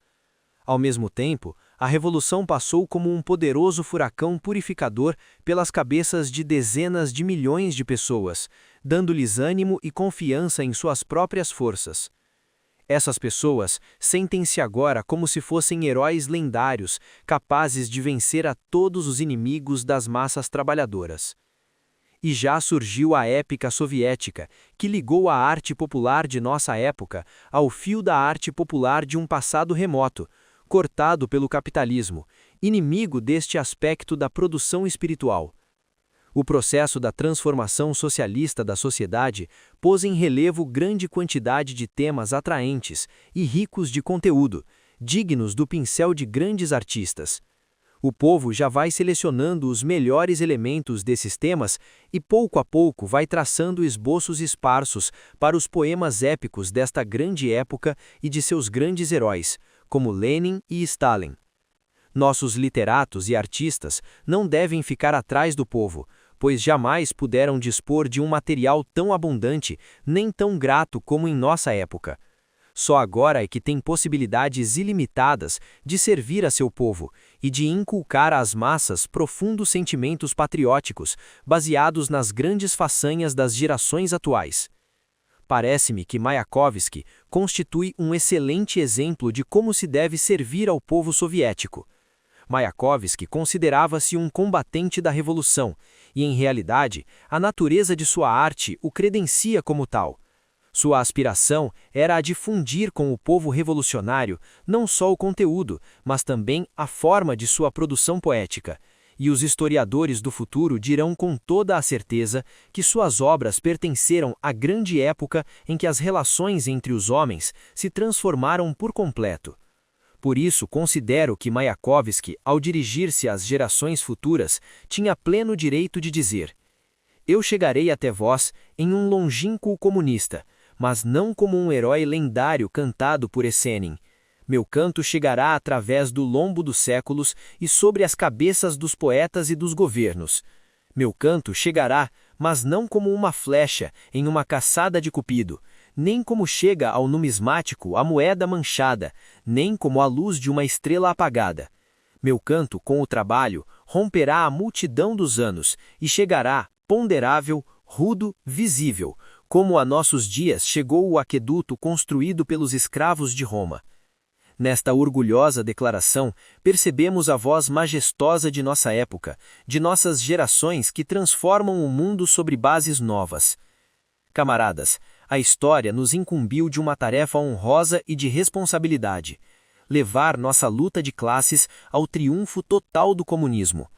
Ao mesmo tempo, a revolução passou como um poderoso furacão purificador pelas cabeças de dezenas de milhões de pessoas, dando-lhes ânimo e confiança em suas próprias forças. Essas pessoas sentem-se agora como se fossem heróis lendários, capazes de vencer a todos os inimigos das massas trabalhadoras. E já surgiu a épica soviética, que ligou a arte popular de nossa época ao fio da arte popular de um passado remoto, cortado pelo capitalismo, inimigo deste aspecto da produção espiritual. O processo da transformação socialista da sociedade pôs em relevo grande quantidade de temas atraentes e ricos de conteúdo, dignos do pincel de grandes artistas. O povo já vai selecionando os melhores elementos desses temas e pouco a pouco vai traçando esboços esparsos para os poemas épicos desta grande época e de seus grandes heróis, como Lenin e Stalin. Nossos literatos e artistas não devem ficar atrás do povo, pois jamais puderam dispor de um material tão abundante nem tão grato como em nossa época. Só agora é que tem possibilidades ilimitadas de servir a seu povo e de inculcar às massas profundos sentimentos patrióticos, baseados nas grandes façanhas das gerações atuais. Parece-me que Mayakovsky constitui um excelente exemplo de como se deve servir ao povo soviético. Mayakovsky considerava-se um combatente da revolução, e em realidade, a natureza de sua arte o credencia como tal. Sua aspiração era a difundir com o povo revolucionário não só o conteúdo, mas também a forma de sua produção poética, e os historiadores do futuro dirão com toda a certeza que suas obras pertenceram à grande época em que as relações entre os homens se transformaram por completo. Por isso, considero que Mayakovsky, ao dirigir-se às gerações futuras, tinha pleno direito de dizer: "Eu chegarei até vós em um longínquo comunista, mas não como um herói lendário cantado por Essenin. Meu canto chegará através do lombo dos séculos e sobre as cabeças dos poetas e dos governos. Meu canto chegará, mas não como uma flecha em uma caçada de Cupido, nem como chega ao numismático a moeda manchada, nem como a luz de uma estrela apagada. Meu canto, com o trabalho, romperá a multidão dos anos e chegará, ponderável, rudo, visível, como a nossos dias chegou o aqueduto construído pelos escravos de Roma." Nesta orgulhosa declaração, percebemos a voz majestosa de nossa época, de nossas gerações que transformam o mundo sobre bases novas. Camaradas, a história nos incumbiu de uma tarefa honrosa e de responsabilidade: levar nossa luta de classes ao triunfo total do comunismo.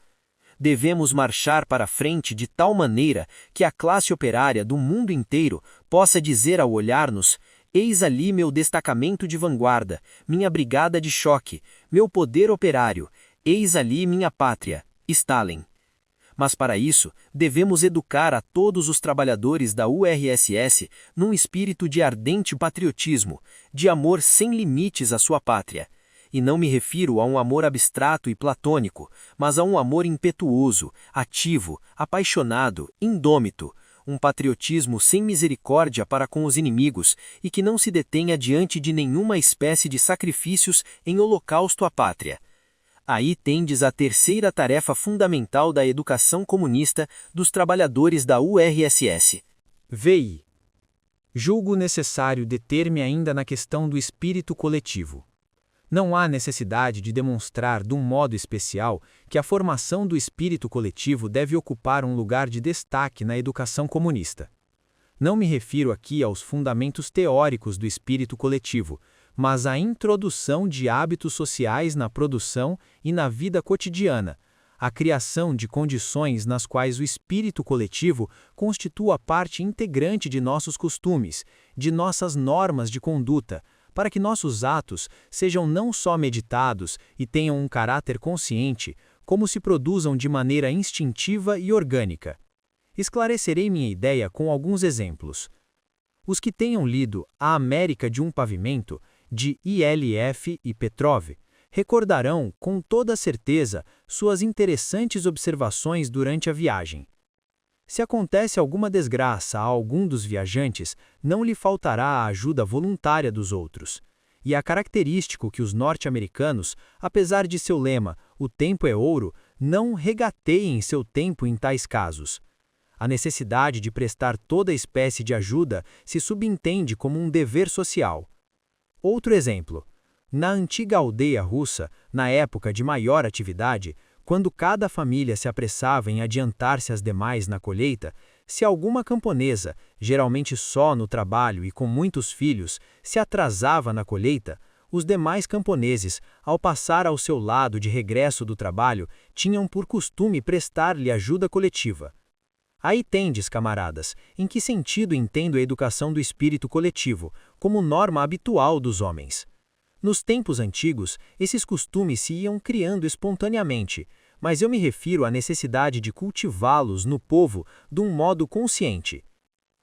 Devemos marchar para frente de tal maneira que a classe operária do mundo inteiro possa dizer ao olhar-nos: "Eis ali meu destacamento de vanguarda, minha brigada de choque, meu poder operário, eis ali minha pátria, Stalin." Mas para isso, devemos educar a todos os trabalhadores da URSS num espírito de ardente patriotismo, de amor sem limites à sua pátria. E não me refiro a um amor abstrato e platônico, mas a um amor impetuoso, ativo, apaixonado, indômito, um patriotismo sem misericórdia para com os inimigos e que não se detenha diante de nenhuma espécie de sacrifícios em holocausto à pátria. Aí tendes a terceira tarefa fundamental da educação comunista dos trabalhadores da URSS. VI. Julgo necessário deter-me ainda na questão do espírito coletivo. Não há necessidade de demonstrar de um modo especial que a formação do espírito coletivo deve ocupar um lugar de destaque na educação comunista. Não me refiro aqui aos fundamentos teóricos do espírito coletivo, mas à introdução de hábitos sociais na produção e na vida cotidiana, a criação de condições nas quais o espírito coletivo constitua parte integrante de nossos costumes, de nossas normas de conduta, para que nossos atos sejam não só meditados e tenham um caráter consciente, como se produzam de maneira instintiva e orgânica. Esclarecerei minha ideia com alguns exemplos. Os que tenham lido A América de um Pavimento, de ILF e Petrov, recordarão com toda certeza suas interessantes observações durante a viagem. Se acontece alguma desgraça a algum dos viajantes, não lhe faltará a ajuda voluntária dos outros. E é característico que os norte-americanos, apesar de seu lema, "o tempo é ouro", não regateiem seu tempo em tais casos. A necessidade de prestar toda espécie de ajuda se subentende como um dever social. Outro exemplo. Na antiga aldeia russa, na época de maior atividade, quando cada família se apressava em adiantar-se às demais na colheita, se alguma camponesa, geralmente só no trabalho e com muitos filhos, se atrasava na colheita, os demais camponeses, ao passar ao seu lado de regresso do trabalho, tinham por costume prestar-lhe ajuda coletiva. Aí tendes, camaradas, em que sentido entendo a educação do espírito coletivo, como norma habitual dos homens. Nos tempos antigos, esses costumes se iam criando espontaneamente, mas eu me refiro à necessidade de cultivá-los no povo de um modo consciente.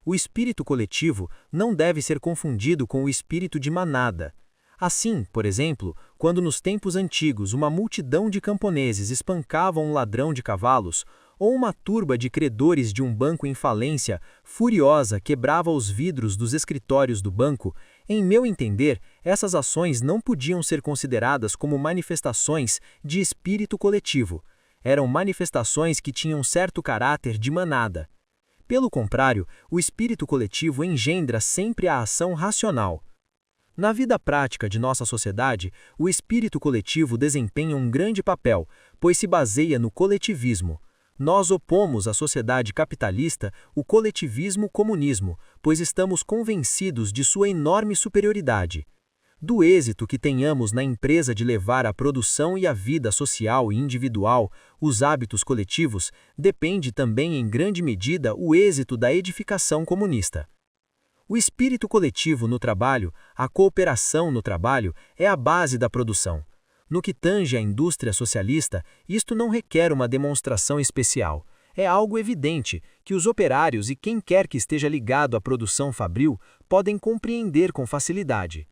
O espírito coletivo não deve ser confundido com o espírito de manada. Assim, por exemplo, quando nos tempos antigos uma multidão de camponeses espancava um ladrão de cavalos, ou uma turba de credores de um banco em falência, furiosa, quebrava os vidros dos escritórios do banco, em meu entender, essas ações não podiam ser consideradas como manifestações de espírito coletivo. Eram manifestações que tinham certo caráter de manada. Pelo contrário, o espírito coletivo engendra sempre a ação racional. Na vida prática de nossa sociedade, o espírito coletivo desempenha um grande papel, pois se baseia no coletivismo. Nós opomos à sociedade capitalista o coletivismo-comunismo, pois estamos convencidos de sua enorme superioridade. Do êxito que tenhamos na empresa de levar a produção e a vida social e individual, os hábitos coletivos, depende também em grande medida o êxito da edificação comunista. O espírito coletivo no trabalho, a cooperação no trabalho, é a base da produção. No que tange à indústria socialista, isto não requer uma demonstração especial. É algo evidente que os operários e quem quer que esteja ligado à produção fabril podem compreender com facilidade.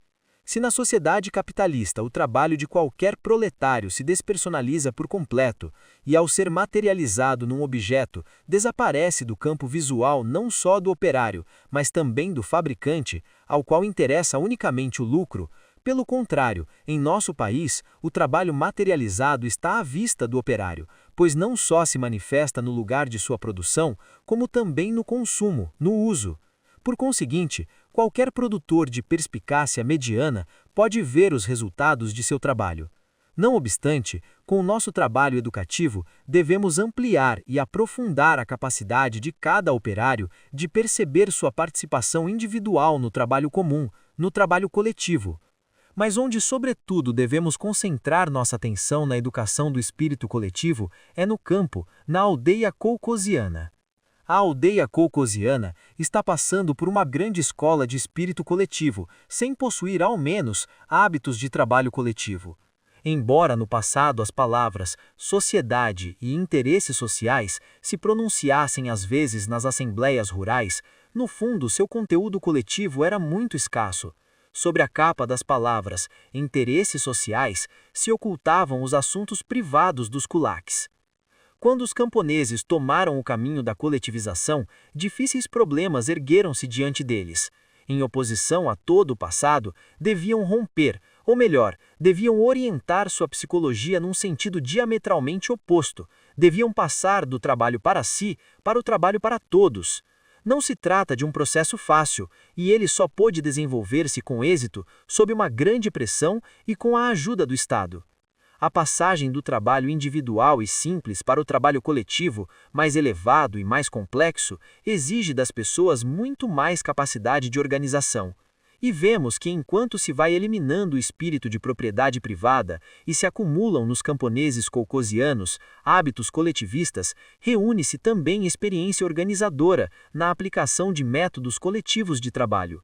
Se na sociedade capitalista o trabalho de qualquer proletário se despersonaliza por completo e, ao ser materializado num objeto, desaparece do campo visual não só do operário, mas também do fabricante, ao qual interessa unicamente o lucro, pelo contrário, em nosso país, o trabalho materializado está à vista do operário, pois não só se manifesta no lugar de sua produção, como também no consumo, no uso. Por conseguinte, qualquer produtor de perspicácia mediana pode ver os resultados de seu trabalho. Não obstante, com o nosso trabalho educativo, devemos ampliar e aprofundar a capacidade de cada operário de perceber sua participação individual no trabalho comum, no trabalho coletivo. Mas onde, sobretudo, devemos concentrar nossa atenção na educação do espírito coletivo é no campo, na aldeia caucasiana. A aldeia caucasiana está passando por uma grande escola de espírito coletivo, sem possuir, ao menos, hábitos de trabalho coletivo. Embora no passado as palavras sociedade e interesses sociais se pronunciassem às vezes nas assembleias rurais, no fundo seu conteúdo coletivo era muito escasso. Sobre a capa das palavras interesses sociais se ocultavam os assuntos privados dos kulaks. Quando os camponeses tomaram o caminho da coletivização, difíceis problemas ergueram-se diante deles. Em oposição a todo o passado, deviam romper, ou melhor, deviam orientar sua psicologia num sentido diametralmente oposto. Deviam passar do trabalho para si para o trabalho para todos. Não se trata de um processo fácil, e ele só pôde desenvolver-se com êxito sob uma grande pressão e com a ajuda do Estado. A passagem do trabalho individual e simples para o trabalho coletivo, mais elevado e mais complexo, exige das pessoas muito mais capacidade de organização. E vemos que enquanto se vai eliminando o espírito de propriedade privada e se acumulam nos camponeses caucasianos hábitos coletivistas, reúne-se também experiência organizadora na aplicação de métodos coletivos de trabalho.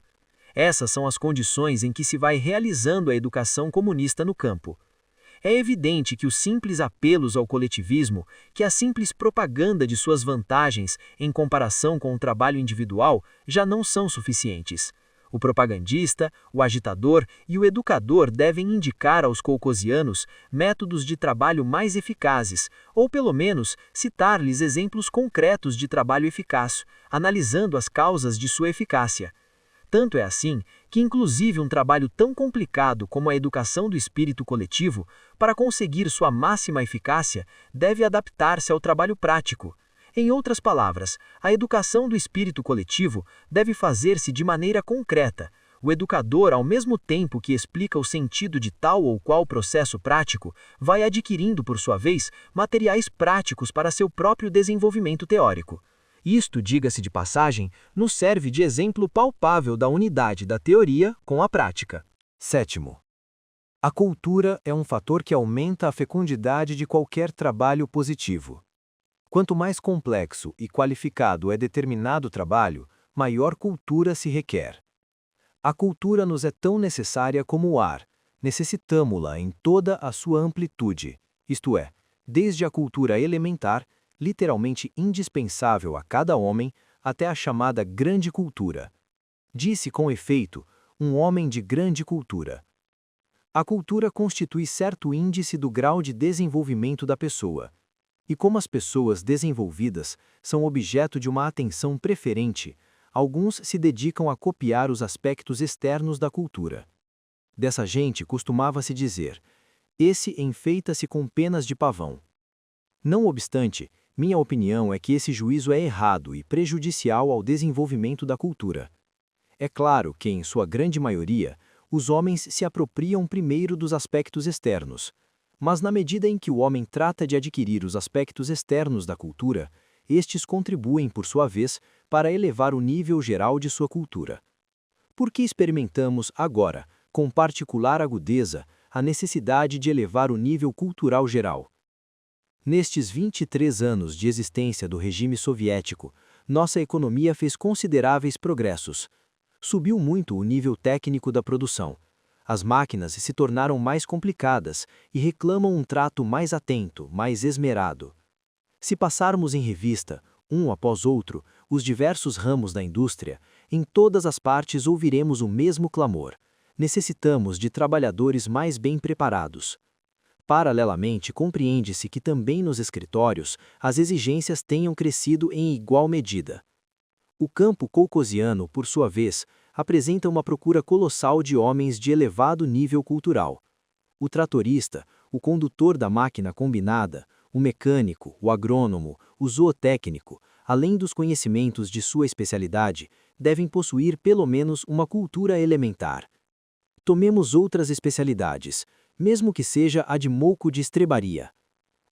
Essas são as condições em que se vai realizando a educação comunista no campo. É evidente que os simples apelos ao coletivismo, que a simples propaganda de suas vantagens em comparação com o trabalho individual, já não são suficientes. O propagandista, o agitador e o educador devem indicar aos caucasianos métodos de trabalho mais eficazes, ou pelo menos citar-lhes exemplos concretos de trabalho eficaz, analisando as causas de sua eficácia. Tanto é assim que inclusive um trabalho tão complicado como a educação do espírito coletivo, para conseguir sua máxima eficácia, deve adaptar-se ao trabalho prático. Em outras palavras, a educação do espírito coletivo deve fazer-se de maneira concreta. O educador, ao mesmo tempo que explica o sentido de tal ou qual processo prático, vai adquirindo, por sua vez, materiais práticos para seu próprio desenvolvimento teórico. Isto, diga-se de passagem, nos serve de exemplo palpável da unidade da teoria com a prática. 7º. A cultura é um fator que aumenta a fecundidade de qualquer trabalho positivo. Quanto mais complexo e qualificado é determinado trabalho, maior cultura se requer. A cultura nos é tão necessária como o ar, necessitamo-la em toda a sua amplitude, isto é, desde a cultura elementar, literalmente indispensável a cada homem, até a chamada grande cultura. Disse com efeito, um homem de grande cultura. A cultura constitui certo índice do grau de desenvolvimento da pessoa. E como as pessoas desenvolvidas são objeto de uma atenção preferente, alguns se dedicam a copiar os aspectos externos da cultura. Dessa gente costumava-se dizer: esse enfeita-se com penas de pavão. Não obstante, minha opinião é que esse juízo é errado e prejudicial ao desenvolvimento da cultura. É claro que, em sua grande maioria, os homens se apropriam primeiro dos aspectos externos, mas na medida em que o homem trata de adquirir os aspectos externos da cultura, estes contribuem, por sua vez, para elevar o nível geral de sua cultura. Por que experimentamos, agora, com particular agudeza, a necessidade de elevar o nível cultural geral? Nestes 23 anos de existência do regime soviético, nossa economia fez consideráveis progressos. Subiu muito o nível técnico da produção. As máquinas se tornaram mais complicadas e reclamam um trato mais atento, mais esmerado. Se passarmos em revista, um após outro, os diversos ramos da indústria, em todas as partes ouviremos o mesmo clamor: necessitamos de trabalhadores mais bem preparados. Paralelamente, compreende-se que também nos escritórios as exigências tenham crescido em igual medida. O campo caucasiano, por sua vez, apresenta uma procura colossal de homens de elevado nível cultural. O tratorista, o condutor da máquina combinada, o mecânico, o agrônomo, o zootécnico, além dos conhecimentos de sua especialidade, devem possuir pelo menos uma cultura elementar. Tomemos outras especialidades, mesmo que seja a de moco de estrebaria.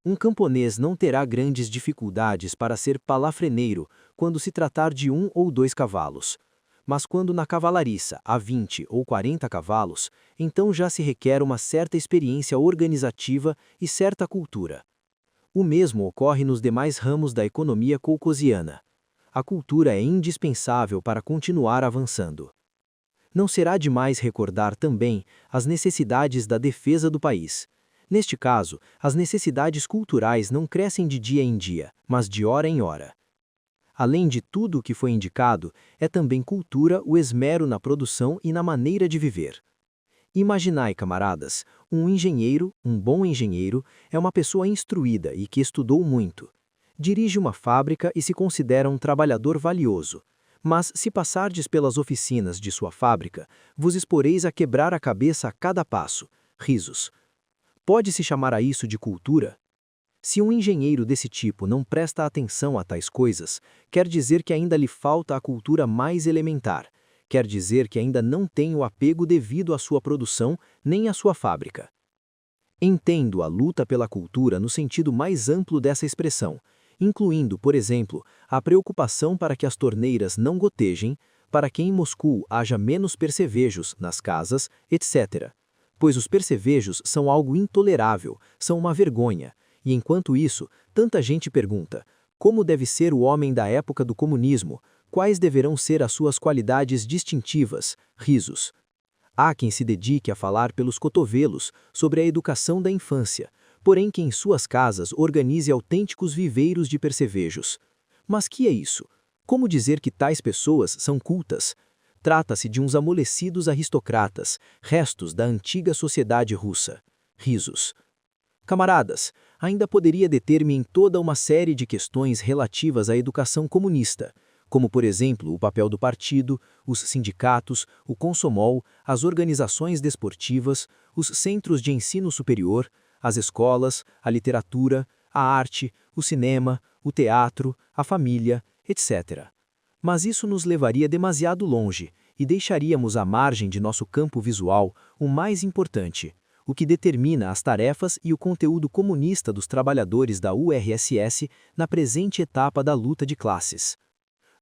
Um camponês não terá grandes dificuldades para ser palafreneiro quando se tratar de 1 ou 2 cavalos. Mas quando na cavalariça há 20 ou 40 cavalos, então já se requer uma certa experiência organizativa e certa cultura. O mesmo ocorre nos demais ramos da economia caucasiana. A cultura é indispensável para continuar avançando. Não será demais recordar também as necessidades da defesa do país. Neste caso, as necessidades culturais não crescem de dia em dia, mas de hora em hora. Além de tudo o que foi indicado, é também cultura o esmero na produção e na maneira de viver. Imaginai, camaradas, um bom engenheiro, é uma pessoa instruída e que estudou muito. Dirige uma fábrica e se considera um trabalhador valioso. Mas, se passardes pelas oficinas de sua fábrica, vos exporeis a quebrar a cabeça a cada passo. Risos. Pode-se chamar a isso de cultura? Se um engenheiro desse tipo não presta atenção a tais coisas, quer dizer que ainda lhe falta a cultura mais elementar, quer dizer que ainda não tem o apego devido à sua produção nem à sua fábrica. Entendo a luta pela cultura no sentido mais amplo dessa expressão, incluindo, por exemplo, a preocupação para que as torneiras não gotejem, para que em Moscou haja menos percevejos nas casas, etc. Pois os percevejos são algo intolerável, são uma vergonha. E enquanto isso, tanta gente pergunta: como deve ser o homem da época do comunismo? Quais deverão ser as suas qualidades distintivas? Risos. Há quem se dedique a falar pelos cotovelos sobre a educação da infância, porém que em suas casas organize autênticos viveiros de percevejos. Mas que é isso? Como dizer que tais pessoas são cultas? Trata-se de uns amolecidos aristocratas, restos da antiga sociedade russa. Risos. Camaradas, ainda poderia deter-me em toda uma série de questões relativas à educação comunista, como, por exemplo, o papel do partido, os sindicatos, o Komsomol, as organizações desportivas, os centros de ensino superior, as escolas, a literatura, a arte, o cinema, o teatro, a família, etc. Mas isso nos levaria demasiado longe e deixaríamos à margem de nosso campo visual o mais importante, o que determina as tarefas e o conteúdo comunista dos trabalhadores da URSS na presente etapa da luta de classes.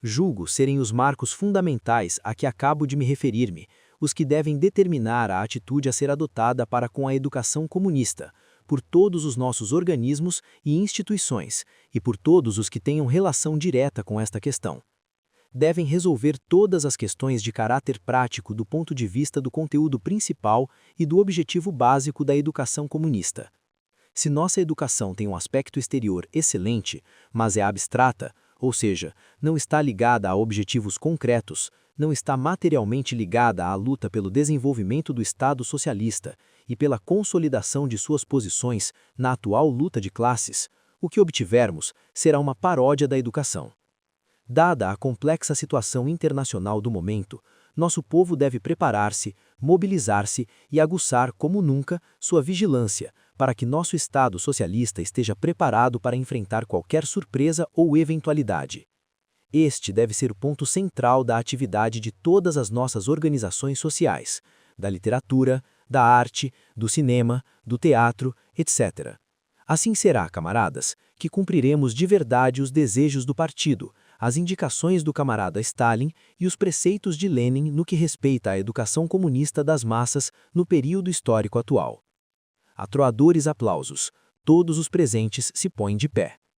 Julgo serem os marcos fundamentais a que acabo de me referir-me, os que devem determinar a atitude a ser adotada para com a educação comunista, por todos os nossos organismos e instituições, e por todos os que tenham relação direta com esta questão. Devem resolver todas as questões de caráter prático do ponto de vista do conteúdo principal e do objetivo básico da educação comunista. Se nossa educação tem um aspecto exterior excelente, mas é abstrata, ou seja, não está ligada a objetivos concretos, não está materialmente ligada à luta pelo desenvolvimento do Estado socialista e pela consolidação de suas posições na atual luta de classes, o que obtivermos será uma paródia da educação. Dada a complexa situação internacional do momento, nosso povo deve preparar-se, mobilizar-se e aguçar como nunca sua vigilância para que nosso Estado socialista esteja preparado para enfrentar qualquer surpresa ou eventualidade. Este deve ser o ponto central da atividade de todas as nossas organizações sociais, da literatura, da arte, do cinema, do teatro, etc. Assim será, camaradas, que cumpriremos de verdade os desejos do partido, as indicações do camarada Stalin e os preceitos de Lenin no que respeita à educação comunista das massas no período histórico atual. Atroadores aplausos, todos os presentes se põem de pé.